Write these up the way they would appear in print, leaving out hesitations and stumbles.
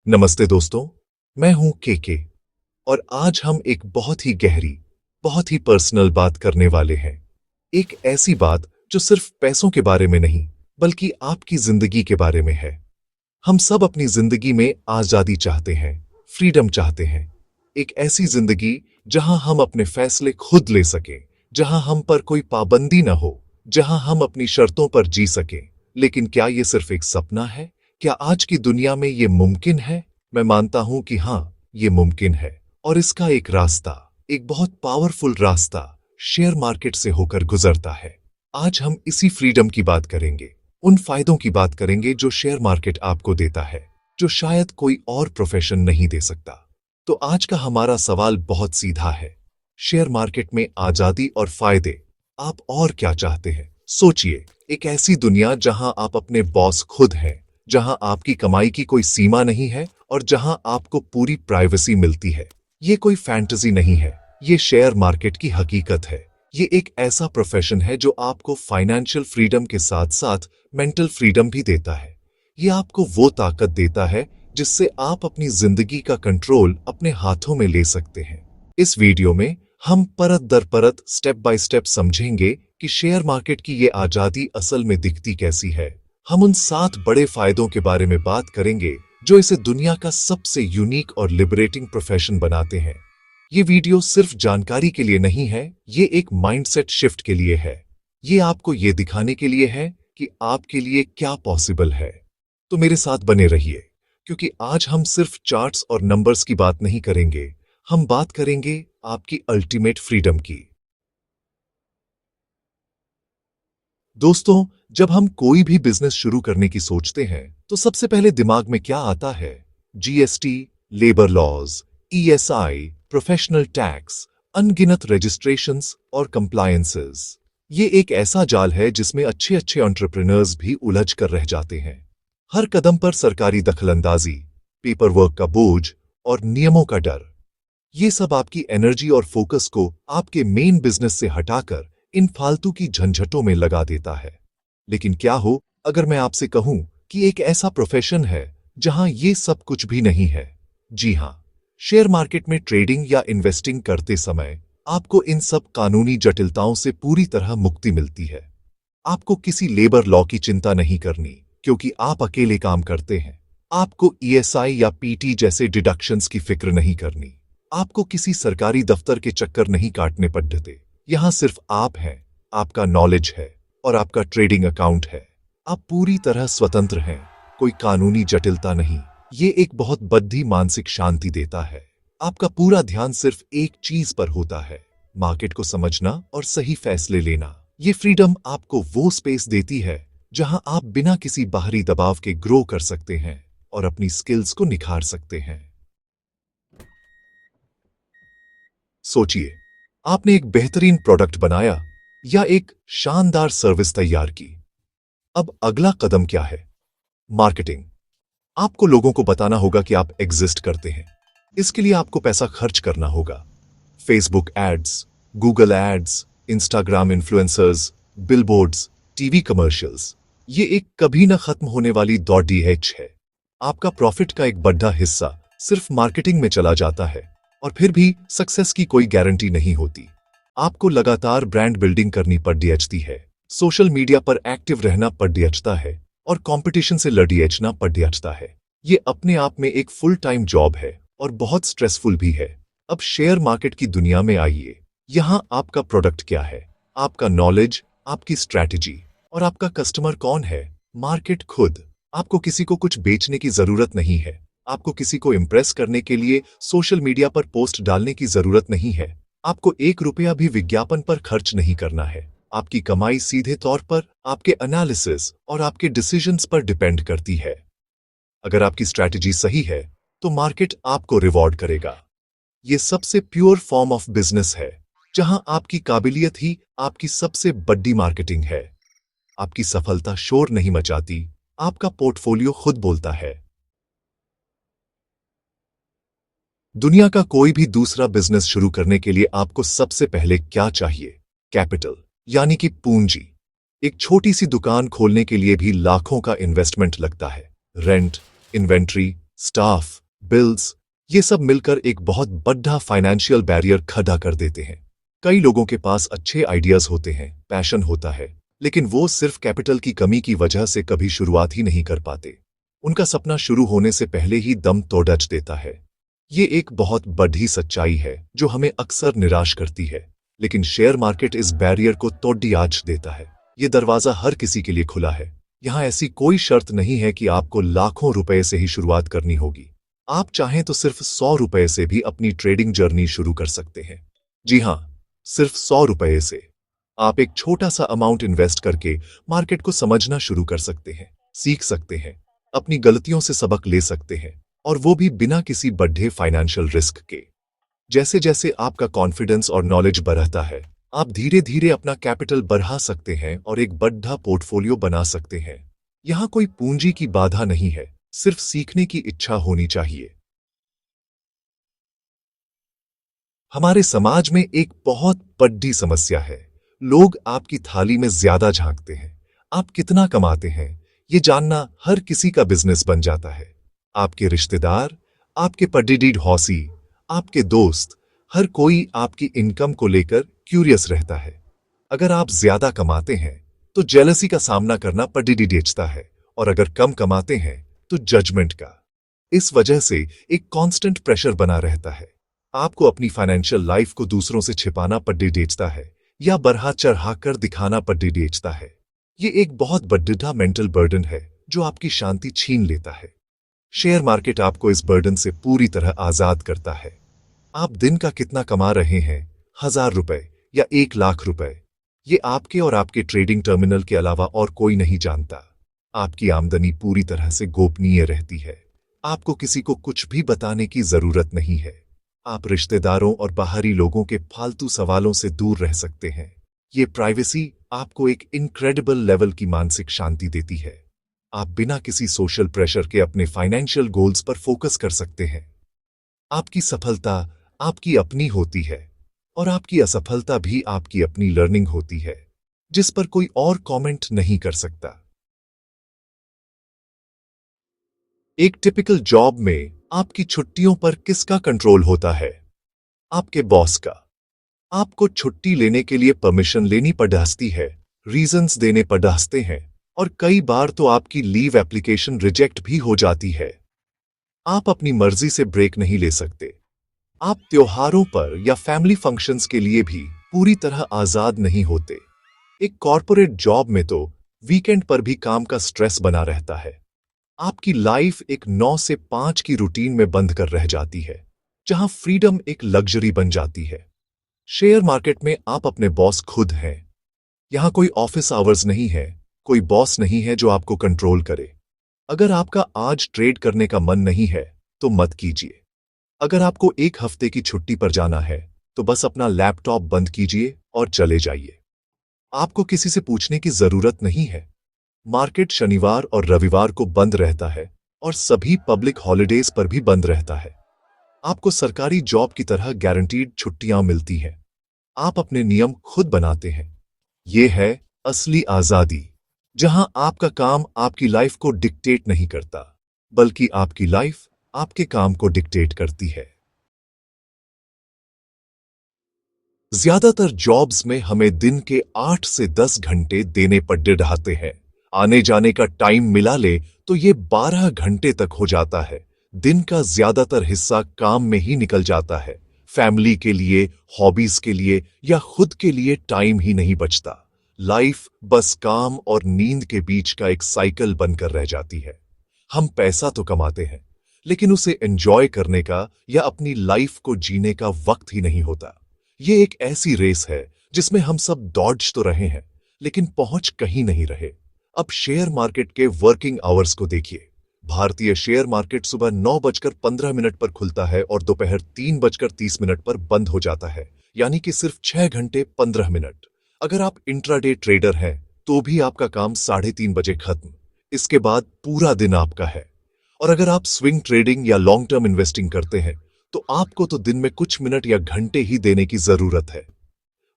नमस्ते दोस्तों, मैं हूं केके और आज हम एक बहुत ही गहरी, बहुत ही पर्सनल बात करने वाले हैं। एक ऐसी बात जो सिर्फ पैसों के बारे में नहीं, बल्कि आपकी जिंदगी के बारे में है। हम सब अपनी जिंदगी में आजादी चाहते हैं, फ्रीडम चाहते हैं। एक ऐसी जिंदगी जहां हम अपने फैसले खुद ले सकें, जहां हम पर कोई पाबंदी न हो, जहां हम अपनी शर्तों पर जी सकें। लेकिन क्या ये सिर्फ एक सपना है? क्या आज की दुनिया में ये मुमकिन है? मैं मानता हूं कि हाँ, ये मुमकिन है। और इसका एक रास्ता, एक बहुत पावरफुल रास्ता शेयर मार्केट से होकर गुजरता है। आज हम इसी फ्रीडम की बात करेंगे, उन फायदों की बात करेंगे जो शेयर मार्केट आपको देता है, जो शायद कोई और प्रोफेशन नहीं दे सकता। तो आज का हमारा सवाल बहुत सीधा है, शेयर मार्केट में आजादी और फायदे, आप और क्या चाहते हैं? सोचिए, एक ऐसी दुनिया जहां आप अपने बॉस खुद हैं, जहां आपकी कमाई की कोई सीमा नहीं है और जहां आपको पूरी प्राइवेसी मिलती है। ये कोई फैंटेसी नहीं है, ये शेयर मार्केट की हकीकत है। ये एक ऐसा प्रोफेशन है जो आपको फाइनेंशियल फ्रीडम के साथ साथ मेंटल फ्रीडम भी देता है। ये आपको वो ताकत देता है जिससे आप अपनी जिंदगी का कंट्रोल अपने हाथों में ले सकते हैं। इस वीडियो में हम परत दर परत, स्टेप बाय स्टेप समझेंगे कि शेयर मार्केट की ये आजादी असल में दिखती कैसी है। हम उन 7 बड़े फायदों के बारे में बात करेंगे जो इसे दुनिया का सबसे यूनिक और लिबरेटिंग प्रोफेशन बनाते हैं। ये वीडियो सिर्फ जानकारी के लिए नहीं है, ये एक माइंडसेट शिफ्ट के लिए है। ये आपको ये दिखाने के लिए है कि आपके लिए क्या पॉसिबल है। तो मेरे साथ बने रहिए, क्योंकि आज हम सिर्फ चार्ट्स और नंबर्स की बात नहीं करेंगे, हम बात करेंगे आपकी अल्टीमेट फ्रीडम की। दोस्तों, जब हम कोई भी बिजनेस शुरू करने की सोचते हैं तो सबसे पहले दिमाग में क्या आता है? GST, labour laws, ESI, professional tax, अनगिनत रजिस्ट्रेशंस और कंप्लायंसेस। ये एक ऐसा जाल है जिसमें अच्छे अच्छे एंटरप्रेन्योर्स भी उलझ कर रह जाते हैं। हर कदम पर सरकारी दखलंदाजी, पेपर वर्क का बोझ और नियमों का डर। ये सब आपकी एनर्जी और फोकस को आपके मेन बिजनेस से हटाकर इन फालतू की झंझटों में लगा देता है। लेकिन क्या हो अगर मैं आपसे कहूं कि एक ऐसा प्रोफेशन है जहां ये सब कुछ भी नहीं है? जी हां, शेयर मार्केट में ट्रेडिंग या इन्वेस्टिंग करते समय आपको इन सब कानूनी जटिलताओं से पूरी तरह मुक्ति मिलती है। आपको किसी लेबर लॉ की चिंता नहीं करनी, क्योंकि आप अकेले काम करते हैं। आपको ईएसआई या पीटी जैसे डिडक्शंस की फिक्र नहीं करनी। आपको किसी सरकारी दफ्तर के चक्कर नहीं काटने पड़ते। यहां सिर्फ आप हैं, आपका नॉलेज है और आपका ट्रेडिंग अकाउंट है। आप पूरी तरह स्वतंत्र हैं, कोई कानूनी जटिलता नहीं। ये एक बहुत बड़ी मानसिक शांति देता है। आपका पूरा ध्यान सिर्फ एक चीज पर होता है, मार्केट को समझना और सही फैसले लेना। ये फ्रीडम आपको वो स्पेस देती है जहां आप बिना किसी बाहरी दबाव के ग्रो कर सकते हैं और अपनी स्किल्स को निखार सकते हैं। सोचिए, आपने एक बेहतरीन प्रोडक्ट बनाया या एक शानदार सर्विस तैयार की। अब अगला कदम क्या है? मार्केटिंग। आपको लोगों को बताना होगा कि आप एग्जिस्ट करते हैं। इसके लिए आपको पैसा खर्च करना होगा। Facebook ads, Google ads, Instagram influencers, billboards, TV commercials. ये एक कभी न खत्म होने वाली दौड़ है। आपका प्रॉफिट का एक बड़ा हिस्सा सिर्फ मार्केटिंग में चला जाता है, और फिर भी सक्सेस की कोई गारंटी नहीं होती। आपको लगातार ब्रांड बिल्डिंग करनी पड़ती है, सोशल मीडिया पर एक्टिव रहना पड़ता है और कंपटीशन से लड़ना पड़ता है। ये अपने आप में एक फुल टाइम जॉब है और बहुत स्ट्रेसफुल भी है। अब शेयर मार्केट की दुनिया में आइए। यहाँ आपका प्रोडक्ट क्या है? आपका नॉलेज, आपकी स्ट्रैटेजी और आपका कस्टमर कौन है? मार्केट खुद। आपको किसी को कुछ बेचने की जरूरत नहीं है। आपको किसी को इम्प्रेस करने के लिए सोशल मीडिया पर पोस्ट डालने की जरूरत नहीं है। आपको 1 रुपया भी विज्ञापन पर खर्च नहीं करना है। आपकी कमाई सीधे तौर पर आपके एनालिसिस और आपके डिसीजंस पर डिपेंड करती है। अगर आपकी स्ट्रैटेजी सही है तो मार्केट आपको रिवॉर्ड करेगा। ये सबसे प्योर फॉर्म ऑफ बिजनेस है, जहां आपकी काबिलियत ही आपकी सबसे बड़ी मार्केटिंग है। आपकी सफलता शोर नहीं मचाती, आपका पोर्टफोलियो खुद बोलता है। दुनिया का कोई भी दूसरा बिजनेस शुरू करने के लिए आपको सबसे पहले क्या चाहिए? कैपिटल, यानी कि पूंजी। एक छोटी सी दुकान खोलने के लिए भी लाखों का इन्वेस्टमेंट लगता है। रेंट, इन्वेंट्री, स्टाफ, बिल्स, ये सब मिलकर एक बहुत बड़ा फाइनेंशियल बैरियर खड़ा कर देते हैं। कई लोगों के पास अच्छे आइडियाज होते हैं, पैशन होता है, लेकिन वो सिर्फ कैपिटल की कमी की वजह से कभी शुरुआत ही नहीं कर पाते। उनका सपना शुरू होने से पहले ही दम तोड़ देता है। ये एक बहुत बड़ी सच्चाई है जो हमें अक्सर निराश करती है, लेकिन शेयर मार्केट इस बैरियर को तोड़ आज देता है। ये दरवाजा हर किसी के लिए खुला है। यहाँ ऐसी कोई शर्त नहीं है कि आपको लाखों रुपए से ही शुरुआत करनी होगी। आप चाहें तो सिर्फ 100 रुपए से भी अपनी ट्रेडिंग जर्नी शुरू कर सकते हैं। जी हाँ, सिर्फ 100 रुपए से आप एक छोटा सा अमाउंट इन्वेस्ट करके मार्केट को समझना शुरू कर सकते हैं, सीख सकते हैं, अपनी गलतियों से सबक ले सकते हैं, और वो भी बिना किसी बड़े फाइनेंशियल रिस्क के। जैसे जैसे आपका कॉन्फिडेंस और नॉलेज बढ़ता है, आप धीरे धीरे अपना कैपिटल बढ़ा सकते हैं और एक बड़ा पोर्टफोलियो बना सकते हैं। यहाँ कोई पूंजी की बाधा नहीं है, सिर्फ सीखने की इच्छा होनी चाहिए। हमारे समाज में एक बहुत बड़ी समस्या है। लोग आपकी थाली में ज्यादा झांकते हैं। आप कितना कमाते हैं, ये जानना हर किसी का बिजनेस बन जाता है। आपके रिश्तेदार, आपके पडिडीड हौसी, आपके दोस्त, हर कोई आपकी इनकम को लेकर क्यूरियस रहता है। अगर आप ज्यादा कमाते हैं तो जेलसी का सामना करना पडिडीडेचता है, और अगर कम कमाते हैं तो जजमेंट का। इस वजह से एक कांस्टेंट प्रेशर बना रहता है। आपको अपनी फाइनेंशियल लाइफ को दूसरों से छिपाना पडिडेचता है या बढ़ा चढ़ाकर दिखाना पडिडेचता है। ये एक बहुत बड़ा मेंटल बर्डन है जो आपकी शांति छीन लेता है। शेयर मार्केट आपको इस बर्डन से पूरी तरह आजाद करता है। आप दिन का कितना कमा रहे हैं, 1000 रुपए या 1 लाख रुपए, ये आपके और आपके ट्रेडिंग टर्मिनल के अलावा और कोई नहीं जानता। आपकी आमदनी पूरी तरह से गोपनीय रहती है। आपको किसी को कुछ भी बताने की जरूरत नहीं है। आप रिश्तेदारों और बाहरी लोगों के फालतू सवालों से दूर रह सकते हैं। ये प्राइवेसी आपको एक इनक्रेडिबल लेवल की मानसिक शांति देती है। आप बिना किसी सोशल प्रेशर के अपने फाइनेंशियल गोल्स पर फोकस कर सकते हैं। आपकी सफलता आपकी अपनी होती है, और आपकी असफलता भी आपकी अपनी लर्निंग होती है, जिस पर कोई और कमेंट नहीं कर सकता। एक टिपिकल जॉब में आपकी छुट्टियों पर किसका कंट्रोल होता है? आपके बॉस का। आपको छुट्टी लेने के लिए परमिशन लेनी पड़ती है, रीजंस देने पड़ते हैं, और कई बार तो आपकी लीव एप्लीकेशन रिजेक्ट भी हो जाती है। आप अपनी मर्जी से ब्रेक नहीं ले सकते। आप त्योहारों पर या फैमिली फंक्शंस के लिए भी पूरी तरह आजाद नहीं होते। एक कॉर्पोरेट जॉब में तो वीकेंड पर भी काम का स्ट्रेस बना रहता है। आपकी लाइफ एक 9 से 5 की रूटीन में बंद कर रह जाती है, जहां फ्रीडम एक लग्जरी बन जाती है। शेयर मार्केट में आप अपने बॉस खुद हैं। यहां कोई ऑफिस आवर्स नहीं है, कोई बॉस नहीं है जो आपको कंट्रोल करे। अगर आपका आज ट्रेड करने का मन नहीं है तो मत कीजिए। अगर आपको एक हफ्ते की छुट्टी पर जाना है तो बस अपना लैपटॉप बंद कीजिए और चले जाइए। आपको किसी से पूछने की जरूरत नहीं है। मार्केट शनिवार और रविवार को बंद रहता है और सभी पब्लिक हॉलिडेज पर भी बंद रहता है। आपको सरकारी जॉब की तरह गारंटीड छुट्टियां मिलती हैं। आप अपने नियम खुद बनाते हैं। यह है असली आजादी, जहां आपका काम आपकी लाइफ को डिक्टेट नहीं करता, बल्कि आपकी लाइफ आपके काम को डिक्टेट करती है। ज्यादातर जॉब्स में हमें दिन के 8 से 10 घंटे देने पड़ते हैं। आने जाने का टाइम मिला ले तो ये 12 घंटे तक हो जाता है। दिन का ज्यादातर हिस्सा काम में ही निकल जाता है। फैमिली के लिए, हॉबीज के लिए या खुद के लिए टाइम ही नहीं बचता। लाइफ बस काम और नींद के बीच का एक साइकिल बनकर रह जाती है। हम पैसा तो कमाते हैं, लेकिन उसे एंजॉय करने का या अपनी लाइफ को जीने का वक्त ही नहीं होता। ये एक ऐसी रेस है जिसमें हम सब दौड़ तो रहे हैं, लेकिन पहुंच कहीं नहीं रहे। अब शेयर मार्केट के वर्किंग आवर्स को देखिए। भारतीय शेयर मार्केट सुबह 9:15 पर खुलता है और दोपहर 3:30 पर बंद हो जाता है, यानी कि सिर्फ 6 घंटे 15 मिनट। अगर आप इंट्राडे ट्रेडर हैं तो भी आपका काम 3:30 बजे खत्म। इसके बाद पूरा दिन आपका है। और अगर आप स्विंग ट्रेडिंग या लॉन्ग टर्म इन्वेस्टिंग करते हैं तो आपको तो दिन में कुछ मिनट या घंटे ही देने की जरूरत है।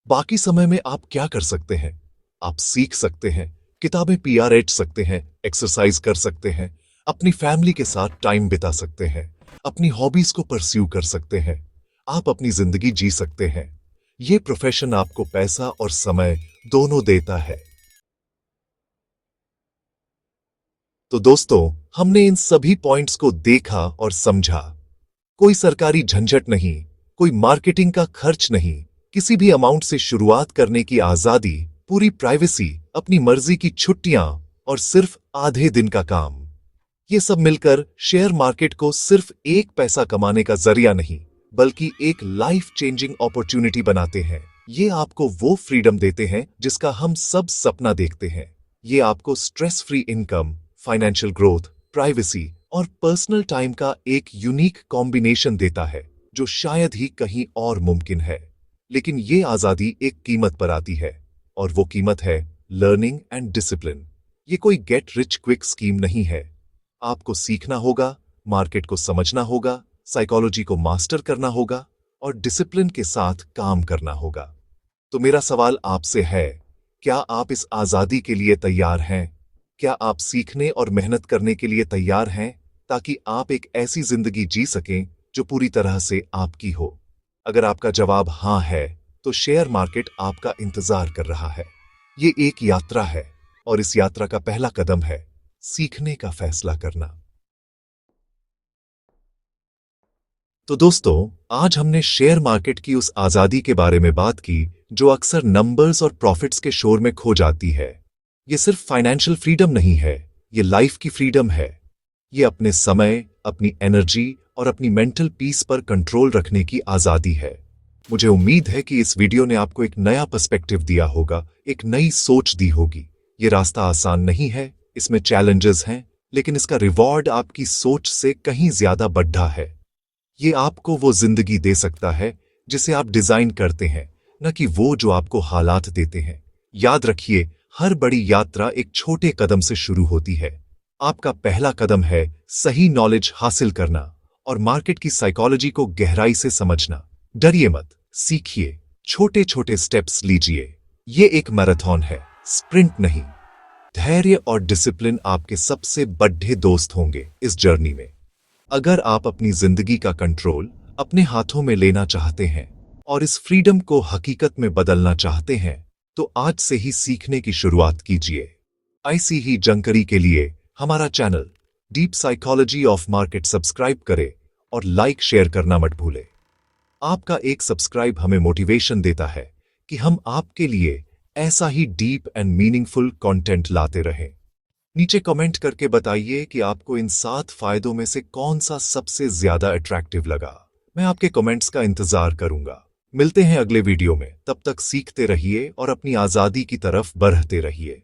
बाकी समय में आप क्या कर सकते हैं? आप सीख सकते हैं, किताबें पीआर सकते हैं, एक्सरसाइज कर सकते हैं, अपनी फैमिली के साथ टाइम बिता सकते हैं, अपनी हॉबीज को परस्यू कर सकते हैं, आप अपनी जिंदगी जी सकते हैं। ये प्रोफेशन आपको पैसा और समय दोनों देता है। तो दोस्तों, हमने इन सभी पॉइंट्स को देखा और समझा। कोई सरकारी झंझट नहीं, कोई मार्केटिंग का खर्च नहीं, किसी भी अमाउंट से शुरुआत करने की आजादी, पूरी प्राइवेसी, अपनी मर्जी की छुट्टियां और सिर्फ आधे दिन का काम। ये सब मिलकर शेयर मार्केट को सिर्फ एक पैसा कमाने का जरिया नहीं, बल्कि एक लाइफ चेंजिंग अपॉर्चुनिटी बनाते हैं। ये आपको वो फ्रीडम देते हैं जिसका हम सब सपना देखते हैं। ये आपको stress free income, financial growth, privacy और पर्सनल टाइम का एक यूनिक कॉम्बिनेशन देता है जो शायद ही कहीं और मुमकिन है। लेकिन ये आजादी एक कीमत पर आती है, और वो कीमत है लर्निंग एंड डिसिप्लिन। ये कोई गेट रिच क्विक स्कीम नहीं है। आपको सीखना होगा, मार्केट को समझना होगा, साइकोलॉजी को मास्टर करना होगा और डिसिप्लिन के साथ काम करना होगा। तो मेरा सवाल आपसे है, क्या आप इस आजादी के लिए तैयार हैं? क्या आप सीखने और मेहनत करने के लिए तैयार हैं, ताकि आप एक ऐसी जिंदगी जी सकें जो पूरी तरह से आपकी हो? अगर आपका जवाब हां है, तो शेयर मार्केट आपका इंतजार कर रहा है। ये एक यात्रा है, और इस यात्रा का पहला कदम है सीखने का फैसला करना। तो दोस्तों, आज हमने शेयर मार्केट की उस आजादी के बारे में बात की जो अक्सर नंबर्स और प्रॉफिट्स के शोर में खो जाती है। ये सिर्फ फाइनेंशियल फ्रीडम नहीं है, ये लाइफ की फ्रीडम है। ये अपने समय, अपनी एनर्जी और अपनी मेंटल पीस पर कंट्रोल रखने की आजादी है। मुझे उम्मीद है कि इस वीडियो ने आपको एक नया पर्सपेक्टिव दिया होगा, एक नई सोच दी होगी। ये रास्ता आसान नहीं है, इसमें चैलेंजेस हैं, लेकिन इसका रिवॉर्ड आपकी सोच से कहीं ज्यादा बढ़ा है। ये आपको वो जिंदगी दे सकता है जिसे आप डिजाइन करते हैं, न कि वो जो आपको हालात देते हैं। याद रखिए, हर बड़ी यात्रा एक छोटे कदम से शुरू होती है। आपका पहला कदम है सही नॉलेज हासिल करना और मार्केट की साइकोलॉजी को गहराई से समझना। डरिए मत, सीखिए, छोटे छोटे स्टेप्स लीजिए। ये एक मैराथन है, स्प्रिंट नहीं। धैर्य और डिसिप्लिन आपके सबसे बड़े दोस्त होंगे इस जर्नी में। अगर आप अपनी जिंदगी का कंट्रोल अपने हाथों में लेना चाहते हैं और इस फ्रीडम को हकीकत में बदलना चाहते हैं, तो आज से ही सीखने की शुरुआत कीजिए। ऐसी ही जानकारी के लिए हमारा channel deep psychology of market subscribe करें और लाइक शेयर करना मत भूलें। आपका एक सब्सक्राइब हमें मोटिवेशन देता है कि हम आपके लिए ऐसा ही डीप एंड मीनिंगफुल कंटेंट लाते रहें। नीचे कमेंट करके बताइए कि आपको इन 7 फायदों में से कौन सा सबसे ज्यादा अट्रैक्टिव लगा। मैं आपके कमेंट्स का इंतजार करूंगा। मिलते हैं अगले वीडियो में, तब तक सीखते रहिए और अपनी आजादी की तरफ बढ़ते रहिए।